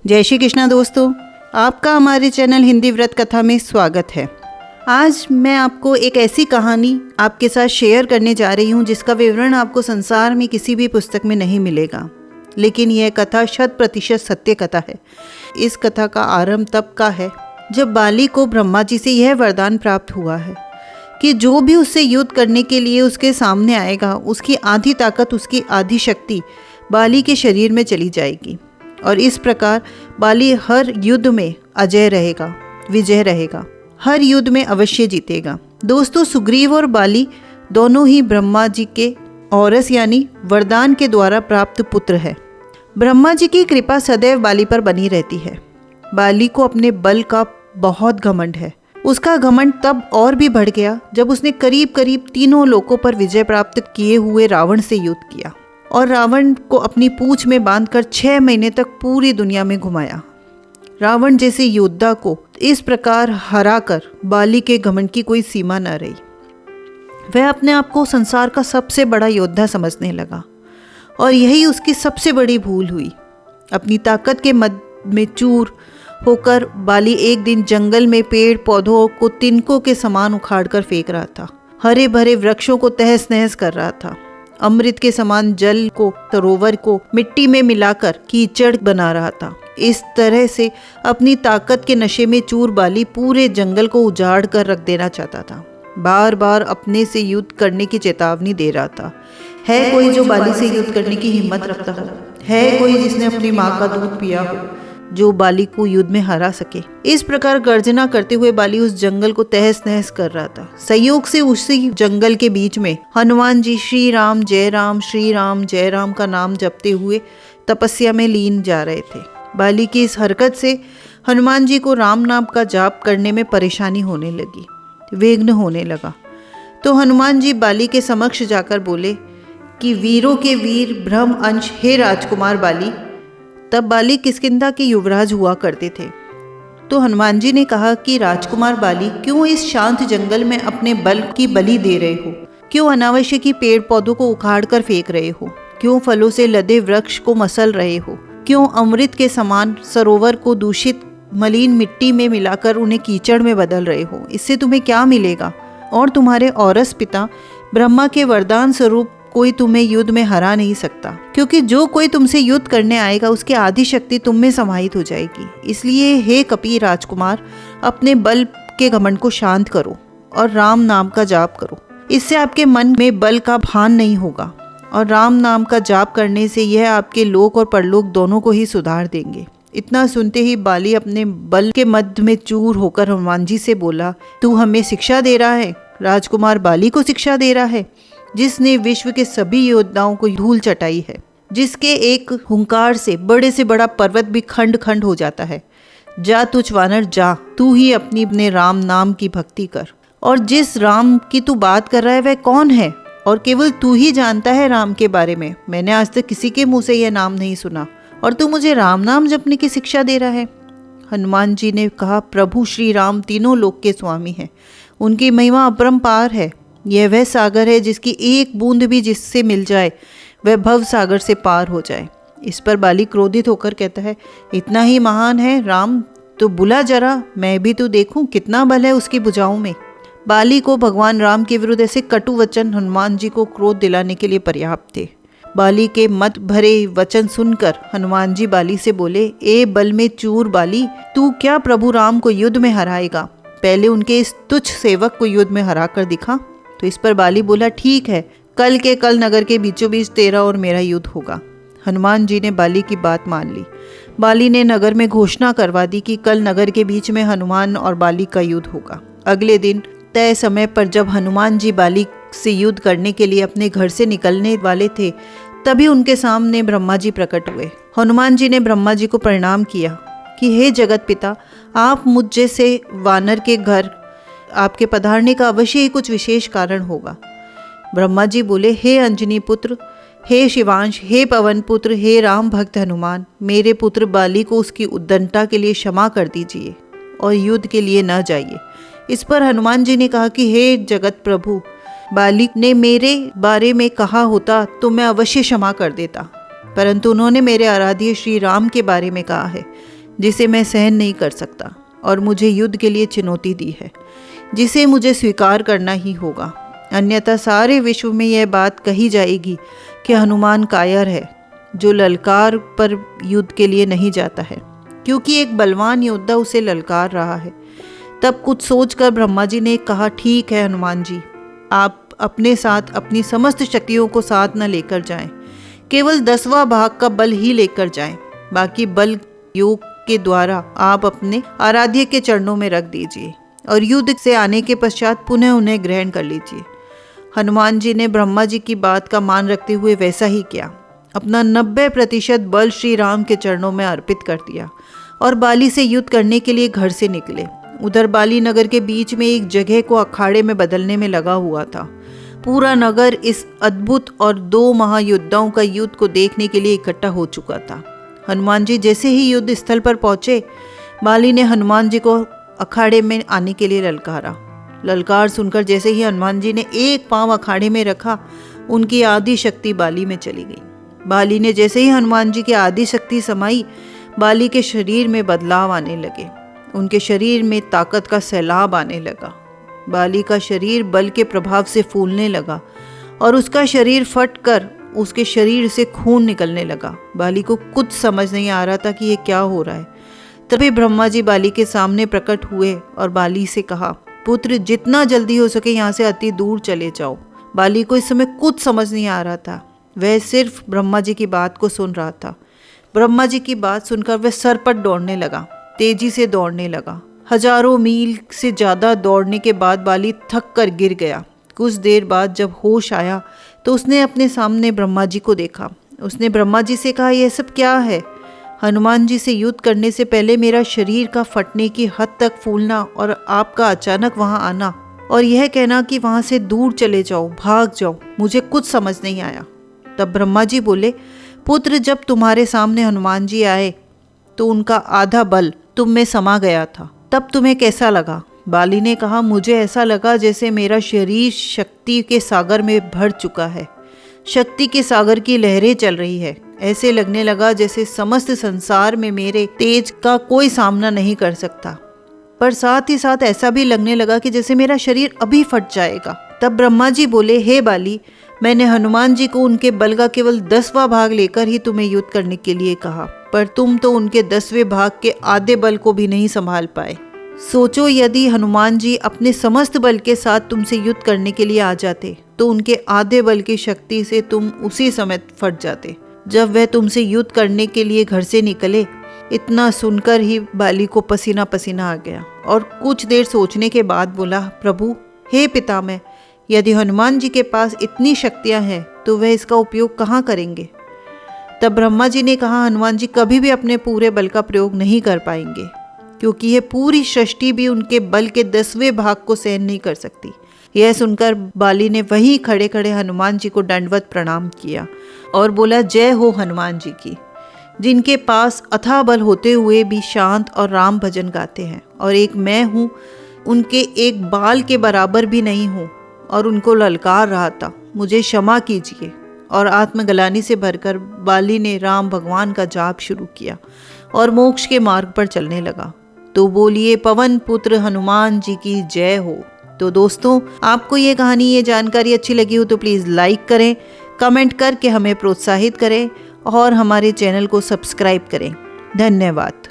जय श्री कृष्णा दोस्तों, आपका हमारे चैनल हिंदी व्रत कथा में स्वागत है। आज मैं आपको एक ऐसी कहानी आपके साथ शेयर करने जा रही हूँ जिसका विवरण आपको संसार में किसी भी पुस्तक में नहीं मिलेगा, लेकिन यह कथा 100% सत्य कथा है। इस कथा का आरंभ तब का है जब बाली को ब्रह्मा जी से यह वरदान प्राप्त हुआ है कि जो भी उससे युद्ध करने के लिए उसके सामने आएगा, उसकी आधी ताकत, उसकी आधी शक्ति बाली के शरीर में चली जाएगी और इस प्रकार बाली हर युद्ध में अजय रहेगा, विजय रहेगा, हर युद्ध में अवश्य जीतेगा। दोस्तों, सुग्रीव और बाली दोनों ही ब्रह्मा जी के औरस यानी वरदान के द्वारा प्राप्त पुत्र है। ब्रह्मा जी की कृपा सदैव बाली पर बनी रहती है। बाली को अपने बल का बहुत घमंड है। उसका घमंड तब और भी बढ़ गया जब उसने करीब करीब तीनों लोकों पर विजय प्राप्त किए हुए रावण से युद्ध किया और रावण को अपनी पूंछ में बांधकर 6 महीने तक पूरी दुनिया में घुमाया। रावण जैसे योद्धा को इस प्रकार हराकर बाली के घमंड की कोई सीमा न रही। वह अपने आप को संसार का सबसे बड़ा योद्धा समझने लगा और यही उसकी सबसे बड़ी भूल हुई। अपनी ताकत के मद में चूर होकर बाली एक दिन जंगल में पेड़ पौधों को तिनकों के समान उखाड़ कर फेंक रहा था। हरे भरे वृक्षों को तहस नहस कर रहा था। अमृत के समान जल को, सरोवर को मिट्टी में मिलाकर कीचड़ बना रहा था। इस तरह से अपनी ताकत के नशे में चूर बाली पूरे जंगल को उजाड़ कर रख देना चाहता था। बार बार अपने से युद्ध करने की चेतावनी दे रहा था। है कोई जो बाली से युद्ध करने की हिम्मत रखता हो? है कोई जिसने अपनी माँ का दूध पिया हो जो बाली को युद्ध में हरा सके? इस प्रकार गर्जना करते हुए बाली उस जंगल को तहस नहस कर रहा था। संयोग से उसी जंगल के बीच में हनुमान जी श्री राम जय राम का नाम जपते हुए तपस्या में लीन जा रहे थे। बाली की इस हरकत से हनुमान जी को राम नाम का जाप करने में परेशानी होने लगी, विघ्न होने लगा। तो हनुमान जी बाली के समक्ष जाकर बोले कि वीरों के वीर ब्रह्म अंश, हे राजकुमार बाली। तब बाली किष्किंधा के युवराज हुआ करते थे। तो हनुमान जी ने कहा कि राजकुमार बाली, क्यों इस शांत जंगल में अपने बल की बलि दे रहे हो? क्यों अनावश्यक पेड़ पौधों को उखाड़ कर फेंक रहे हो? क्यों फलों से लदे वृक्ष को मसल रहे हो? क्यों अमृत के समान सरोवर को दूषित मलिन मिट्टी में मिलाकर उन्हें कीचड़ में बदल रहे हो? इससे तुम्हें क्या मिलेगा? और तुम्हारे औरस पिता ब्रह्मा के वरदान स्वरूप कोई तुम्हें युद्ध में हरा नहीं सकता, क्योंकि जो कोई तुमसे युद्ध करने आएगा उसकी आधी शक्ति तुम में समाहित हो जाएगी। इसलिए हे कपि राजकुमार, अपने बल के घमंड को शांत करो और राम नाम का जाप करो। इससे आपके मन में बल का भान नहीं होगा और राम नाम का जाप करने से यह आपके लोक और परलोक दोनों को ही सुधार देंगे। इतना सुनते ही बाली अपने बल के मध्य में चूर होकर हनुमान जी से बोला, तू हमें शिक्षा दे रहा है? राजकुमार बाली को शिक्षा दे रहा है, जिसने विश्व के सभी योद्धाओं को धूल चटाई है, जिसके एक हुंकार से बड़ा पर्वत भी खंड खंड हो जाता है। जा तुझ वानर जा, तू ही अपने राम नाम की भक्ति कर। और जिस राम की तू बात कर रहा है वह कौन है? और केवल तू ही जानता है राम के बारे में। मैंने आज तक किसी के मुंह से यह नाम नहीं सुना और तू मुझे राम नाम जपने की शिक्षा दे रहा है। हनुमान जी ने कहा, प्रभु श्री राम तीनों लोक के स्वामी हैं, उनकी महिमा अपरंपार है। यह वह सागर है जिसकी एक बूंद भी जिससे मिल जाए वह भव सागर से पार हो जाए। इस पर बाली क्रोधित होकर कहता है, इतना ही महान है राम तो बुला जरा, मैं भी तो देखूं कितना बल है उसकी भुजाओं में। बाली को भगवान राम के विरुद्ध ऐसे कटु वचन हनुमान जी को क्रोध दिलाने के लिए पर्याप्त थे। बाली के मत भरे वचन सुनकर हनुमान जी बाली से बोले, ए बल में चूर बाली, तू क्या प्रभु राम को युद्ध में हराएगा? पहले उनके इस तुच्छ सेवक को युद्ध में हरा कर दिखा। तो इस पर बाली बोला, ठीक है, कल के कल नगर के बीचों बीच तेरा और मेरा युद्ध होगा। हनुमान जी ने बाली की बात मान ली। बाली ने नगर में घोषणा करवा दी कि कल नगर के बीच में हनुमान और बाली का युद्ध होगा। अगले दिन तय समय पर जब हनुमान जी बाली से युद्ध करने के लिए अपने घर से निकलने वाले थे, तभी उनके सामने ब्रह्मा जी प्रकट हुए। हनुमान जी ने ब्रह्मा जी को प्रणाम किया कि हे जगत पिता, आप मुझ जैसे वानर के घर आपके पधारने का अवश्य ही कुछ विशेष कारण होगा। ब्रह्मा जी बोले, हे अंजनी पुत्र, हे शिवांश, हे पवन पुत्र, हे राम भक्त हनुमान, मेरे पुत्र बाली को उसकी उद्दंडता के लिए क्षमा कर दीजिए और युद्ध के लिए न जाइए। इस पर हनुमान जी ने कहा कि हे जगत प्रभु, बाली ने मेरे बारे में कहा होता तो मैं अवश्य क्षमा कर देता, परंतु उन्होंने मेरे आराध्य श्री राम के बारे में कहा है, जिसे मैं सहन नहीं कर सकता, और मुझे युद्ध के लिए चुनौती दी है, जिसे मुझे स्वीकार करना ही होगा। अन्यथा सारे विश्व में यह बात कही जाएगी कि हनुमान कायर है, जो ललकार पर युद्ध के लिए नहीं जाता है, क्योंकि एक बलवान योद्धा उसे ललकार रहा है। तब कुछ सोचकर ब्रह्मा जी ने कहा, ठीक है हनुमान जी, आप अपने साथ अपनी समस्त शक्तियों को साथ न लेकर जाएं, केवल 10वां भाग का बल ही लेकर जाएं। बाकी बल योग के द्वारा आप अपने आराध्य के चरणों में रख दीजिए और युद्ध से आने के पश्चात पुनः उन्हें ग्रहण कर लीजिए। हनुमान जी ने ब्रह्मा जी की बात का मान रखते हुए वैसा ही किया। अपना 90% बल श्री राम के चरणों में अर्पित कर दिया और बाली से युद्ध करने के लिए घर से निकले। उधर बाली नगर के बीच में एक जगह को अखाड़े में बदलने में लगा हुआ था। पूरा नगर इस अद्भुत और 2 महायोद्धाओं का युद्ध को देखने के लिए इकट्ठा हो चुका था। हनुमान जी जैसे ही युद्ध स्थल पर पहुंचे, बाली ने हनुमान जी को अखाड़े में आने के लिए ललकारा। ललकार सुनकर जैसे ही हनुमान जी ने एक पांव अखाड़े में रखा, उनकी आदि शक्ति बाली में चली गई। बाली ने जैसे ही हनुमान जी की आदि शक्ति समाई, बाली के शरीर में बदलाव आने लगे। उनके शरीर में ताकत का सैलाब आने लगा। बाली का शरीर बल के प्रभाव से फूलने लगा और उसका शरीर फटकर उसके शरीर से खून निकलने लगा। बाली को कुछ समझ नहीं आ रहा था कि ये क्या हो रहा है। तभी ब्रह्मा जी बाली के सामने प्रकट हुए और बाली से कहा, पुत्र, जितना जल्दी हो सके यहाँ से अति दूर चले जाओ। बाली को इस समय कुछ समझ नहीं आ रहा था। वह सिर्फ ब्रह्मा जी की बात को सुन रहा था। ब्रह्मा जी की बात सुनकर वह सरपट दौड़ने लगा, तेजी से दौड़ने लगा। हजारों मील से ज़्यादा दौड़ने के बाद बाली थक कर गिर गया। कुछ देर बाद जब होश आया तो उसने अपने सामने ब्रह्मा जी को देखा। उसने ब्रह्मा जी से कहा, यह सब क्या है? हनुमान जी से युद्ध करने से पहले मेरा शरीर का फटने की हद तक फूलना और आपका अचानक वहां आना और यह कहना कि वहां से दूर चले जाओ, भाग जाओ, मुझे कुछ समझ नहीं आया। तब ब्रह्मा जी बोले, पुत्र, जब तुम्हारे सामने हनुमान जी आए तो उनका आधा बल तुम में समा गया था, तब तुम्हें कैसा लगा? बाली ने कहा, मुझे ऐसा लगा जैसे मेरा शरीर शक्ति के सागर में भर चुका है, शक्ति के सागर की लहरें चल रही है। ऐसे लगने लगा जैसे समस्त संसार में मेरे तेज का कोई सामना नहीं कर सकता, पर साथ ही साथ ऐसा भी लगने लगा कि जैसे मेरा शरीर अभी फट जाएगा। तब ब्रह्मा जी बोले, हे बाली, मैंने हनुमान जी को उनके बल का केवल 10वां भाग लेकर ही तुम्हें युद्ध करने के लिए कहा, पर तुम तो उनके 10वें भाग के आधे बल को भी नहीं संभाल पाए। सोचो, यदि हनुमान जी अपने समस्त बल के साथ तुमसे युद्ध करने के लिए आ जाते तो उनके आधे बल की शक्ति से तुम उसी समय फट जाते जब वह तुमसे युद्ध करने के लिए घर से निकले। इतना सुनकर ही बाली को पसीना पसीना आ गया और कुछ देर सोचने के बाद बोला, प्रभु, हे पितामह, यदि हनुमान जी के पास इतनी शक्तियां हैं तो वह इसका उपयोग कहाँ करेंगे? तब ब्रह्मा जी ने कहा, हनुमान जी कभी भी अपने पूरे बल का प्रयोग नहीं कर पाएंगे, क्योंकि यह पूरी सृष्टि भी उनके बल के 10वें भाग को सहन नहीं कर सकती। यह सुनकर बाली ने वहीं खड़े खड़े हनुमान जी को दंडवत प्रणाम किया और बोला, जय हो हनुमान जी की, जिनके पास अथाह बल होते हुए भी शांत और राम भजन गाते हैं, और एक मैं हूँ, उनके एक बाल के बराबर भी नहीं हूँ और उनको ललकार रहा था, मुझे क्षमा कीजिए। और आत्मग्लानि से भरकर बाली ने राम भगवान का जाप शुरू किया और मोक्ष के मार्ग पर चलने लगा। तो बोलिए, पवन पुत्र हनुमान जी की जय हो। तो दोस्तों, आपको ये कहानी, ये जानकारी अच्छी लगी हो तो प्लीज़ लाइक करें, कमेंट करके हमें प्रोत्साहित करें और हमारे चैनल को सब्सक्राइब करें। धन्यवाद।